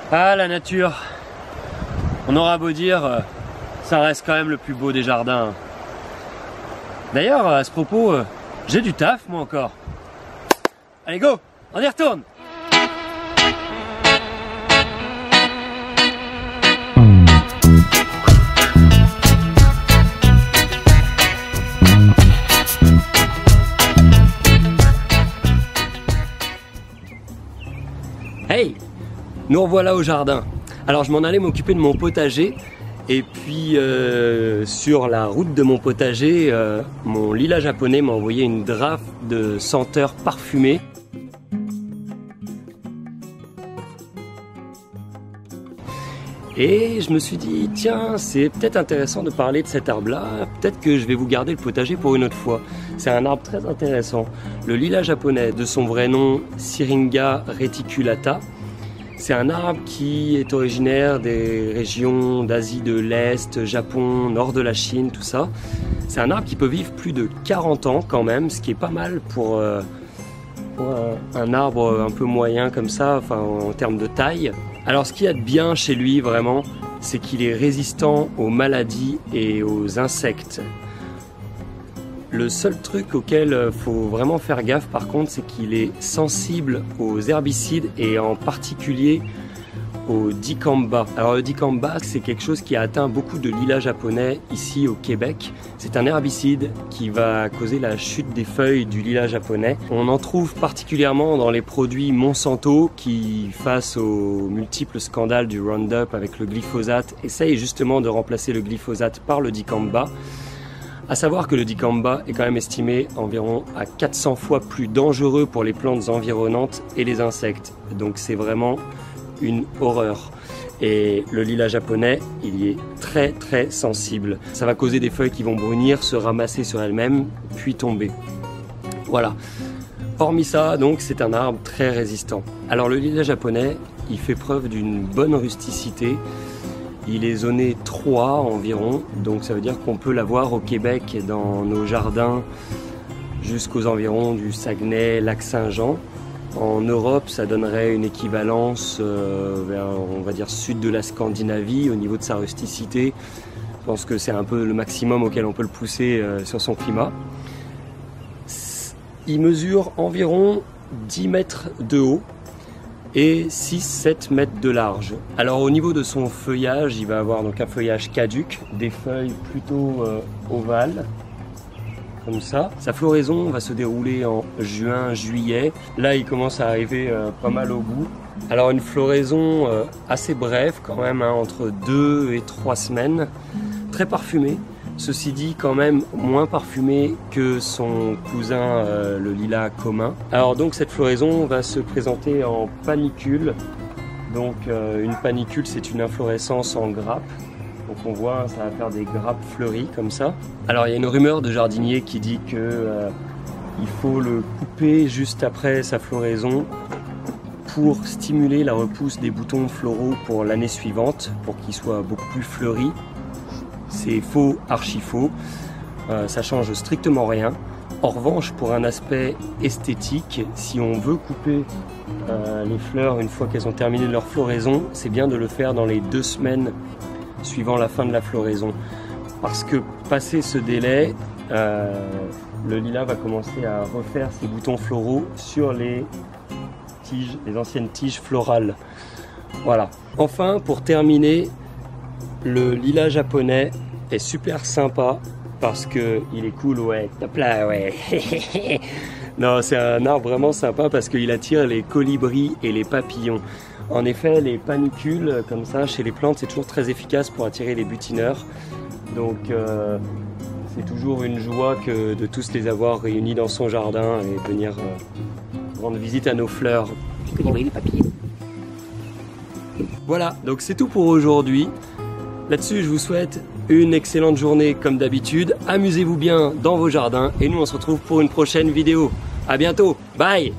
Ah, la nature, on aura beau dire, ça reste quand même le plus beau des jardins. D'ailleurs, à ce propos, j'ai du taf moi encore. Allez go, on y retourne. Hey, nous revoilà au jardin. Alors je m'en allais m'occuper de mon potager et puis sur la route de mon potager, mon lilas japonais m'a envoyé une drape de senteurs parfumées. Et je me suis dit, tiens, c'est peut-être intéressant de parler de cet arbre-là, peut-être que je vais vous garder le potager pour une autre fois. C'est un arbre très intéressant. Le lilas japonais, de son vrai nom, Syringa reticulata. C'est un arbre qui est originaire des régions d'Asie de l'Est, Japon, nord de la Chine, tout ça. C'est un arbre qui peut vivre plus de 40 ans quand même, ce qui est pas mal pour un arbre un peu moyen comme ça, enfin en termes de taille. Alors ce qu'il y a de bien chez lui vraiment, c'est qu'il est résistant aux maladies et aux insectes. Le seul truc auquel faut vraiment faire gaffe par contre, c'est qu'il est sensible aux herbicides et en particulier au dicamba. Alors le dicamba, c'est quelque chose qui a atteint beaucoup de lilas japonais ici au Québec. C'est un herbicide qui va causer la chute des feuilles du lilas japonais. On en trouve particulièrement dans les produits Monsanto qui, face aux multiples scandales du Roundup avec le glyphosate, essayent justement de remplacer le glyphosate par le dicamba. À savoir que le dicamba est quand même estimé environ à 400 fois plus dangereux pour les plantes environnantes et les insectes. Donc c'est vraiment une horreur. Et le lilas japonais, il y est très très sensible. Ça va causer des feuilles qui vont brunir, se ramasser sur elles-mêmes, puis tomber. Voilà. Hormis ça, donc, c'est un arbre très résistant. Alors le lilas japonais, il fait preuve d'une bonne rusticité. Il est zoné 3 environ, donc ça veut dire qu'on peut l'avoir au Québec dans nos jardins jusqu'aux environs du Saguenay, Lac-Saint-Jean. En Europe, ça donnerait une équivalence vers, on va dire, sud de la Scandinavie au niveau de sa rusticité. Je pense que c'est un peu le maximum auquel on peut le pousser sur son climat. Il mesure environ 10 mètres de haut et 6-7 mètres de large. Alors au niveau de son feuillage, il va avoir donc un feuillage caduc, des feuilles plutôt ovales, comme ça. Sa floraison va se dérouler en juin-juillet. Là, il commence à arriver pas mal au bout. Alors une floraison assez brève quand même, hein, entre 2 et 3 semaines. Très parfumée. Ceci dit, quand même moins parfumé que son cousin le lilas commun. Alors donc cette floraison va se présenter en panicule. Donc une panicule, c'est une inflorescence en grappe. Donc on voit, ça va faire des grappes fleuries comme ça. Alors il y a une rumeur de jardinier qui dit que il faut le couper juste après sa floraison pour stimuler la repousse des boutons floraux pour l'année suivante, pour qu'ils soient beaucoup plus fleuris. C'est faux, archi faux, ça change strictement rien. En revanche, pour un aspect esthétique, si on veut couper les fleurs une fois qu'elles ont terminé leur floraison, c'est bien de le faire dans les 2 semaines suivant la fin de la floraison. Parce que passé ce délai, le lilas va commencer à refaire ses boutons floraux sur les tiges, les anciennes tiges florales. Voilà. Enfin, pour terminer, le lilas japonais est super sympa parce que il est cool, ouais. Hop là, ouais. Non, c'est un arbre vraiment sympa parce qu'il attire les colibris et les papillons. En effet, les panicules, comme ça, chez les plantes, c'est toujours très efficace pour attirer les butineurs. Donc, c'est toujours une joie que de tous les avoir réunis dans son jardin et venir rendre visite à nos fleurs. Les colibris, les papillons. Voilà, donc c'est tout pour aujourd'hui. Là-dessus, je vous souhaite une excellente journée comme d'habitude. Amusez-vous bien dans vos jardins et nous on se retrouve pour une prochaine vidéo. À bientôt, bye!